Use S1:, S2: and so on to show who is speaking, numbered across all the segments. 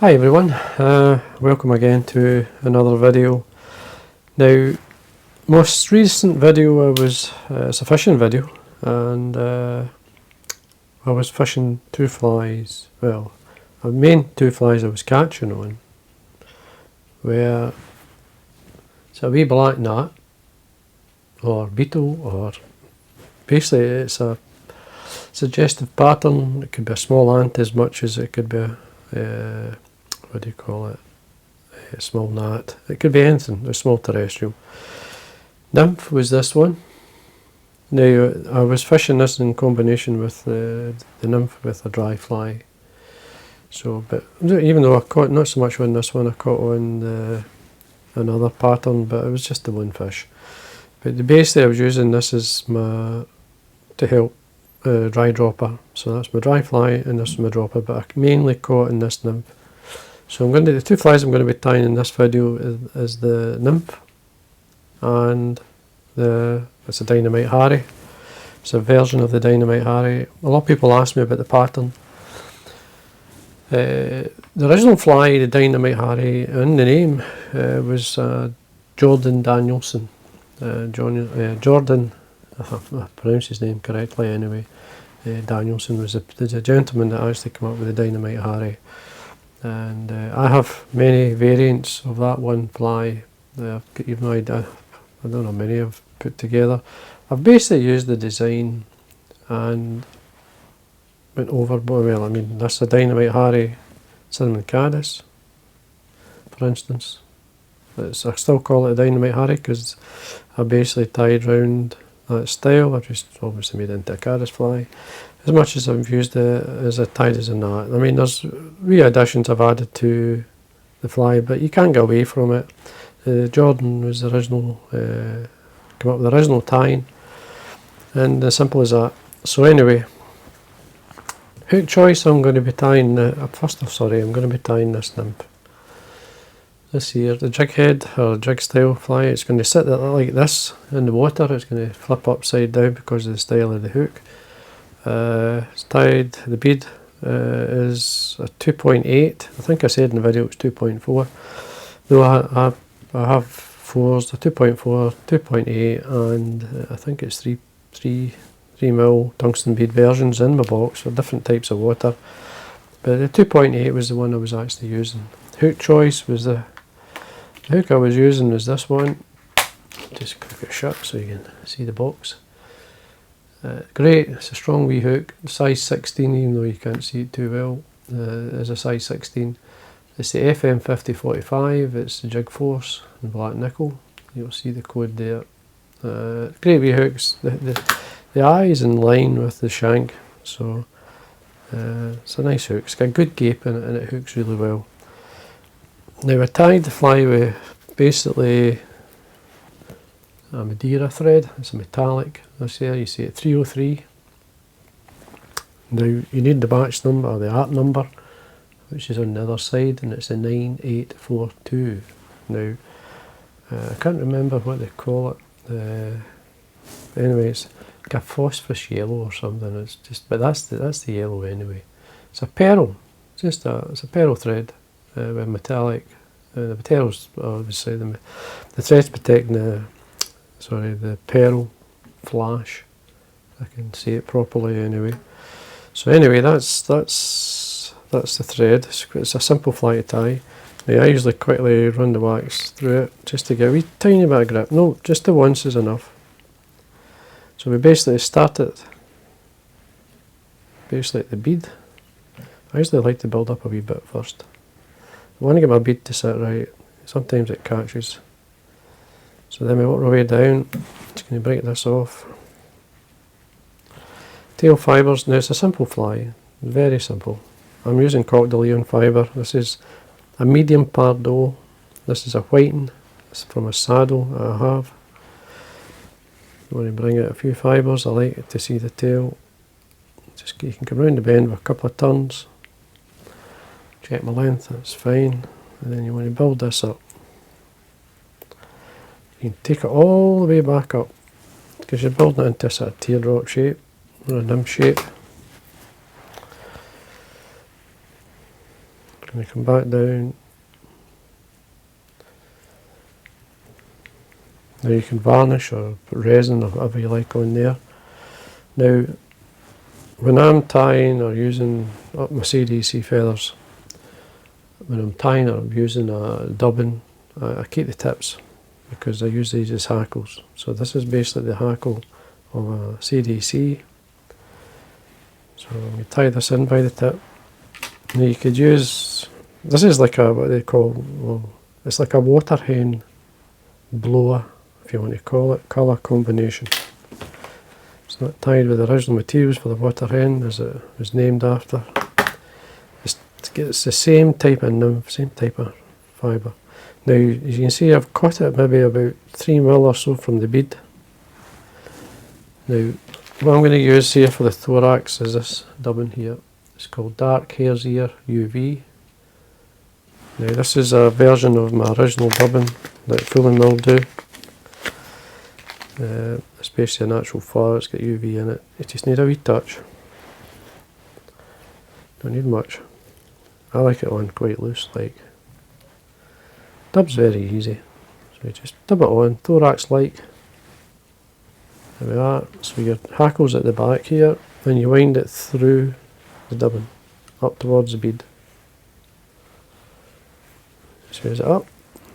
S1: Hi everyone, welcome again to another video. Now, most recent video it's a fishing video, and I was fishing two flies. Well, the main two flies I was catching on were it's a wee black gnat or beetle, or basically it's a suggestive pattern. It could be a small ant as much as it could be a what do you call it? A small gnat. It could be anything, a small terrestrial. Nymph was this one. Now, I was fishing this in combination with the nymph with a dry fly. So, but even though I caught not so much on this one, I caught on another pattern, but it was just the one fish. But basically I was using this as to help dry dropper. So that's my dry fly and this is my dropper, but I mainly caught in this nymph. So the two flies I'm going to be tying in this video is the nymph and it's a Dynamite Hare. It's a version of the Dynamite Hare. A lot of people ask me about the pattern. The original fly, the Dynamite Hare, in the name was Jordan Danielson. Jordan, I pronounced his name correctly anyway. Danielson was the gentleman that actually came up with the Dynamite Hare. And I have many variants of that one fly. Even though I don't know how many I've put together. I've basically used the design and went over. Well, I mean, that's a Dynamite Hare cinnamon caddis, for instance. I still call it a Dynamite Hare because I basically tied round that style. I've just obviously made it into a caddis fly. As much as I've used it as a tied as a knot. I mean, there's wee additions I've added to the fly, but you can't get away from it. Jordan was the original, came up with the original tying, and as simple as that. So anyway, hook choice, I'm going to be tying, I'm going to be tying this nymph. This here, the jig head, or jig style fly, it's going to sit like this in the water. It's going to flip upside down because of the style of the hook. It's tied, the bead is a 2.8. I think I said in the video it was 2.4. Though I have fours, the 2.4, 2.8, and I think it's 3mm tungsten bead versions in my box for different types of water. But the 2.8 was the one I was actually using. Hook choice was the hook I was using was this one. Just click it shut so you can see the box. Great, it's a strong wee hook, size 16, even though you can't see it too well. It's a size 16. It's the FM 5045, it's the Jig Force in black nickel. You'll see the code there. Great wee hooks. The eye is in line with the shank, so it's a nice hook. It's got a good gape in it and it hooks really well. Now I tied the fly with basically a Madeira thread. It's a metallic. This here you see it 303. Now you need the batch number or the art number, which is on the other side, and it's a 9842. Now I can't remember what they call it. Anyway, it's like a phosphorus yellow or something. It's just, but that's the yellow anyway. It's a pearl. It's a pearl thread with metallic. The pearls, obviously, the thread's protecting the pearl flash. I can see it properly anyway. So anyway, that's the thread. It's a simple fly to tie. Now I usually quickly run the wax through it just to get a wee tiny bit of grip. No, just the once is enough. So we basically start it basically at the bead. I usually like to build up a wee bit first. I want to get my bead to sit right. Sometimes it catches. So then we work our way down. Just going to break this off. Tail fibres. Now it's a simple fly, very simple. I'm using Coq de Leon fibre. This is a medium Pardo. This is a whiting. It's from a saddle that I have. I want to bring out a few fibres. I like to see the tail. Just you can come round the bend with a couple of turns. Check my length. That's fine. And then you want to build this up. You can take it all the way back up because you're building it into a sort of teardrop shape or a nymph shape. Going to come back down. Now you can varnish or put resin or whatever you like on there. Now, when I'm tying or using up my CDC feathers, when I'm tying or I'm using a dubbing, I keep the tips because I use these as hackles. So this is basically the hackle of a CDC. So you tie this in by the tip. Now you could use, this is like a, what they call, well, it's like a Waterhen Bloa, if you want to call it, colour combination. It's not tied with the original materials for the Waterhen as it was named after. It's the same type of nymph, same type of fibre. Now, as you can see, I've cut it maybe about 3mm or so from the bead. Now, what I'm going to use here for the thorax is this dubbing here. It's called Dark Hare's Ear UV. Now, this is a version of my original dubbing that Full and Mill do. It's basically a natural fur, it's got UV in it. You just need a wee touch. Don't need much. I like it on quite loose, like. Dub's very easy. So you just dub it on, thorax like. There we are. So your hackle's at the back here, and you wind it through the dubbing, up towards the bead. Just raise it up.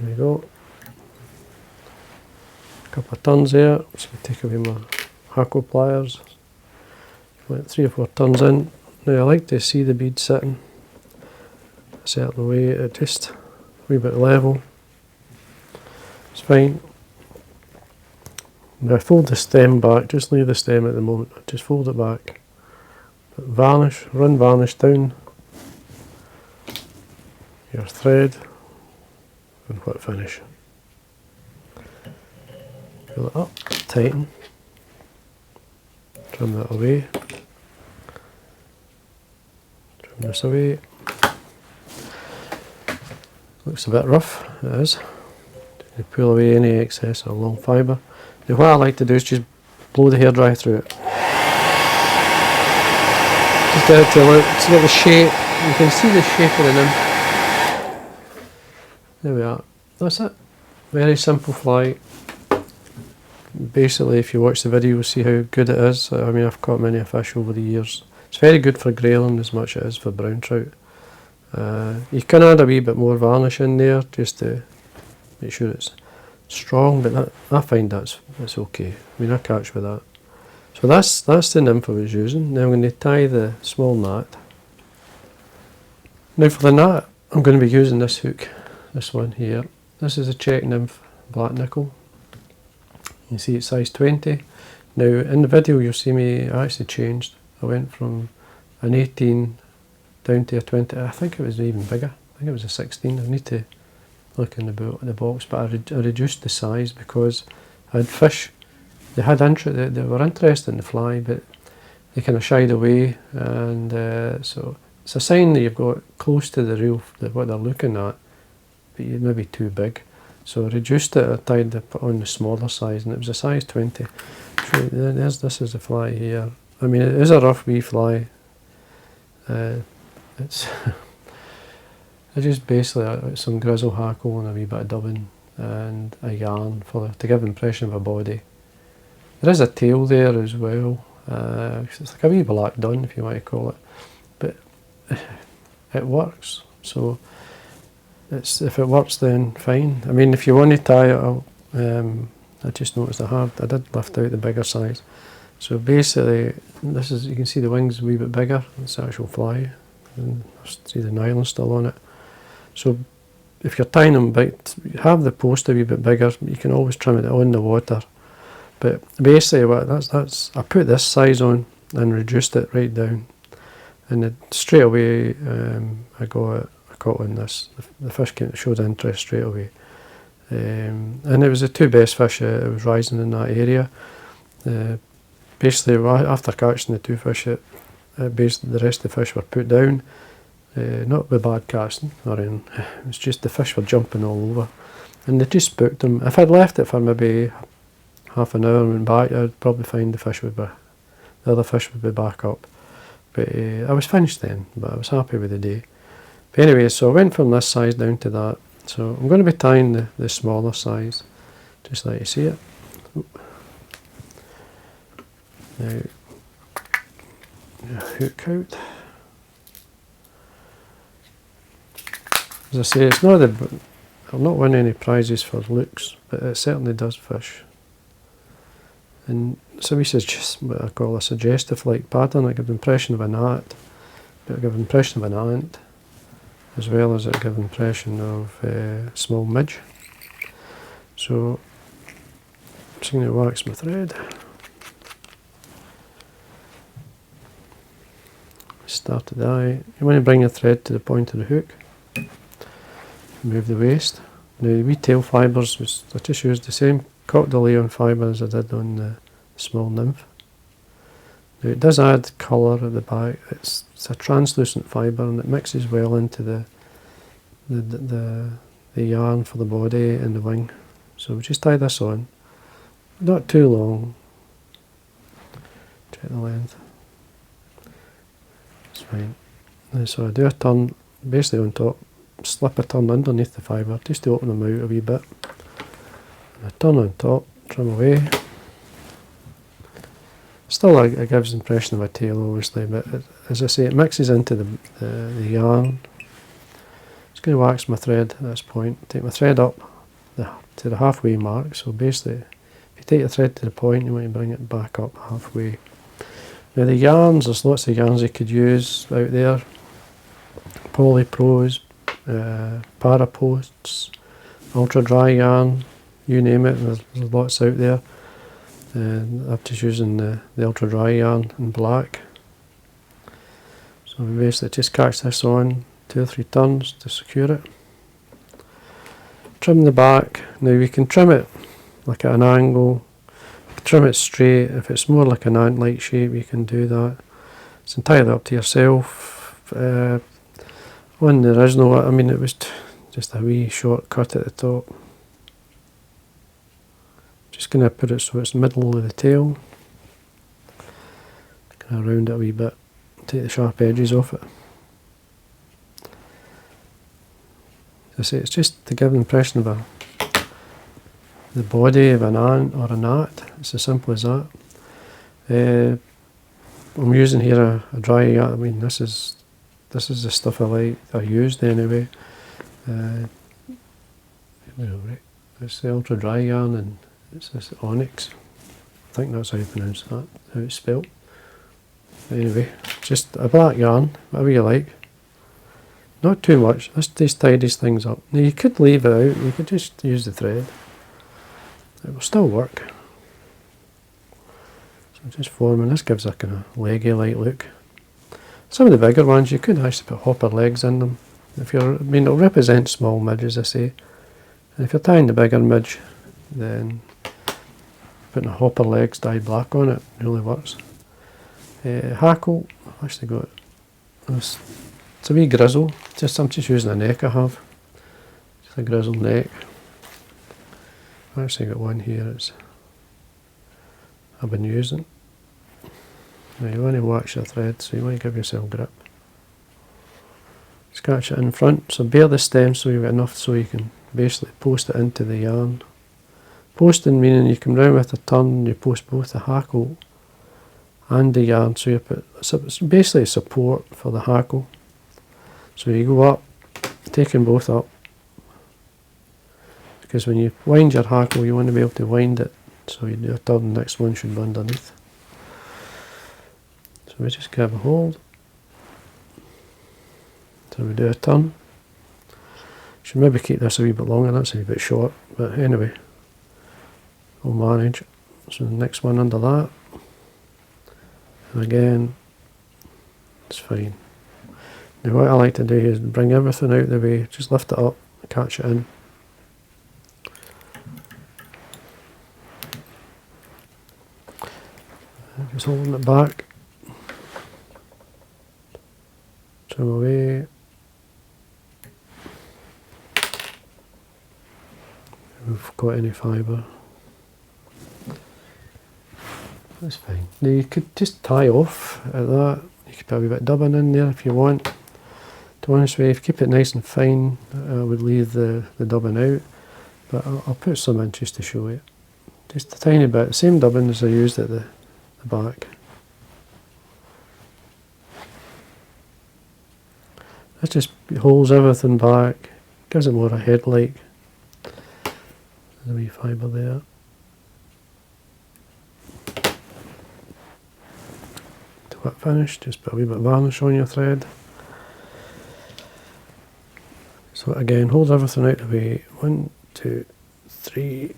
S1: There we go. A couple of turns there. So I take away my hackle pliers. Went 3 or 4 turns in. Now I like to see the bead sitting a certain way, just a wee bit level. It's fine. Now I fold the stem back, just leave the stem at the moment, just fold it back. But varnish, run varnish down your thread and whip finish. Pull it up, tighten, trim that away, trim this away. Looks a bit rough, it is. You pull away any excess of long fibre. Now what I like to do is just blow the hairdryer through it. Just get it to look, to get the shape. You can see the shape of the nymph. There we are. That's it. Very simple fly. Basically, if you watch the video, you'll see how good it is. I mean, I've caught many a fish over the years. It's very good for grayling as much as it is for brown trout. You can add a wee bit more varnish in there just to make sure it's strong, but I find that's okay. I mean, I catch with that. So that's the nymph I was using. Now I'm going to tie the small gnat. Now for the gnat, I'm going to be using this hook, this one here. This is a Czech nymph black nickel. You see it's size 20. Now in the video you'll see me, I actually changed. I went from an 18 down to a 20. I think it was even bigger. I think it was a 16. I need to look in the box, but I reduced the size because I had fish. They were interested in the fly, but they kind of shied away, and so it's a sign that you've got close to the real what they're looking at, but you're maybe too big. So I reduced it. I tied it on the smaller size, and it was a size 20. So this is the fly here. I mean, it is a rough wee fly. It's I just basically some Grizzel hackle and a wee bit of dubbing and a yarn to give impression of a body. There is a tail there as well. It's like a wee black dun, if you want to call it, but it works. So if it works, then fine. I mean, if you want to tie it, I just noticed I did lift out the bigger size. So basically, this is, you can see the wings a wee bit bigger. It's the actual fly, and see the nylon still on it. So if you're tying them big, have the post a wee bit bigger. You can always trim it on the water. But basically, I put this size on and reduced it right down, and then straight away I caught on this. The fish showed interest straight away, and it was the two best fish that was rising in that area. Basically, after catching the two fish, basically the rest of the fish were put down. Not with bad casting or anything. It was just the fish were jumping all over, and they just spooked them. If I'd left it for maybe half an hour and went back, I'd probably find the other fish would be back up. But I was finished then, but I was happy with the day. But anyway, so I went from this size down to that. So I'm going to be tying the smaller size, just let you see it. Now, hook out. As I say, it's not I'll not win any prizes for looks, but it certainly does fish. And so this is just what I call a suggestive like pattern. I give the impression of a gnat, but I give the impression of an ant, as well as I give the impression of a small midge. So I'm just going to wax my thread. Start the eye. You want to bring your thread to the point of the hook. Move the waste. Now the wee tail fibres, I just used the same Coq de Leon fibre as I did on the small nymph. Now it does add colour at the back. It's a translucent fibre and it mixes well into the yarn for the body and the wing. So we just tie this on. Not too long. Check the length. It's fine. And so I do a turn basically on top, slip a turn underneath the fibre just to open them out a wee bit. And I turn on top, trim away. Still it gives the impression of a tail obviously, but as I say, it mixes into the yarn. Just going to wax my thread at this point, take my thread up to the halfway mark. So basically, if you take your thread to the point, you want to bring it back up halfway. Now the yarns, there's lots of yarns you could use out there. Polypros, paraposts, ultra dry yarn, you name it, there's lots out there. And I'm just using the ultra dry yarn in black. So we basically just catch this on 2 or 3 turns to secure it. Trim the back. Now we can trim it like at an angle, trim it straight. If it's more like an ant-like shape, you can do that. It's entirely up to yourself. On the original, I mean, it was just a wee short cut at the top. Just going to put it so it's middle of the tail. Kind of round it a wee bit. Take the sharp edges off it. As I say, it's just to give the impression of the body of an ant or a gnat. It's as simple as that. I'm using here a dry yarn. I mean, this is the stuff I used anyway. It's the ultra dry yarn and it's this onyx. I think that's how you pronounce that, how it's spelt. Anyway, just a black yarn, whatever you like. Not too much, this just tidies things up. Now you could leave it out, you could just use the thread. It will still work. So just forming, this gives a kind of leggy-like look. Some of the bigger ones, you could actually put hopper legs in them. It'll represent small midges, I say. And if you're tying the bigger midge, then putting the hopper legs dyed black on it really works. Hackle, I've actually got, it's a wee Grizzel. I'm just using a neck I have. Just a Grizzel neck. I've actually got one here I've been using. Now you want to wax your thread, so you want to give yourself grip. Just catch it in front, so bare the stem so you've got enough so you can basically post it into the yarn. Posting meaning you come round with a turn, you post both the hackle and the yarn, so you put, it's basically support for the hackle. So you go up, taking both up, because when you wind your hackle you want to be able to wind it, so you do a turn, the next one should be underneath. So we just grab a hold, so we do a turn. Should maybe keep this a wee bit longer, that's a wee bit short, but anyway, we'll manage. So the next one under that, and again, it's fine. Now what I like to do is bring everything out of the way, just lift it up, catch it in. Just holding it back, trim away. If we've got any fibre. That's fine. Now you could just tie off at that. You could put a wee bit of dubbing in there if you want. To be honest with you, if you keep it nice and fine, I would leave the dubbing out, but I'll put some in just to show you. Just a tiny bit, same dubbing as I used at the back. This just holds everything back, gives it more a head-like. There's a wee fibre there. To whip finish, just put a wee bit of varnish on your thread. So again, hold everything out the way. 1, 2, 3.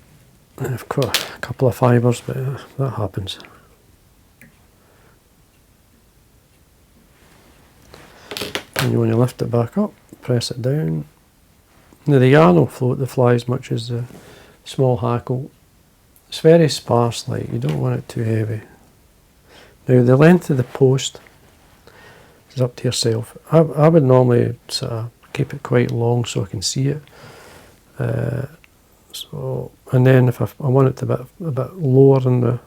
S1: I've got a couple of fibres, but that happens. And you want to lift it back up, press it down. Now the yarn will float the fly as much as the small hackle. It's very sparse, like you don't want it too heavy. Now the length of the post is up to yourself. I would normally sort of keep it quite long so I can see it. And then if I want it to be a bit lower when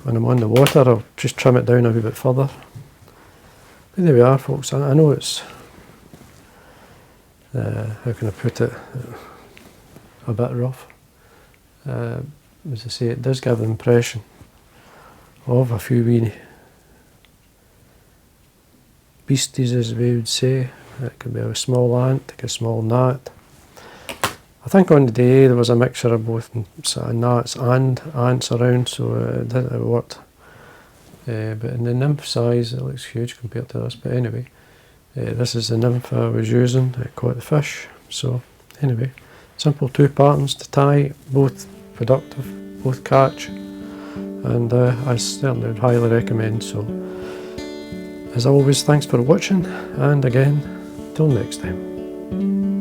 S1: I'm on the water, I'll just trim it down a wee bit further. But there we are, folks. I know it's how can I put it, a bit rough. As I say, it does give the impression of a few wee beasties, as we would say. It could be a small ant, like a small gnat. I think on the day there was a mixture of both sort of gnats and ants around, so it worked. But in the nymph size, it looks huge compared to this. But anyway, this is the nymph I was using. It caught the fish. So anyway, simple 2 patterns to tie, both productive, both catch, and I certainly would highly recommend. So as always, thanks for watching, and again, till next time.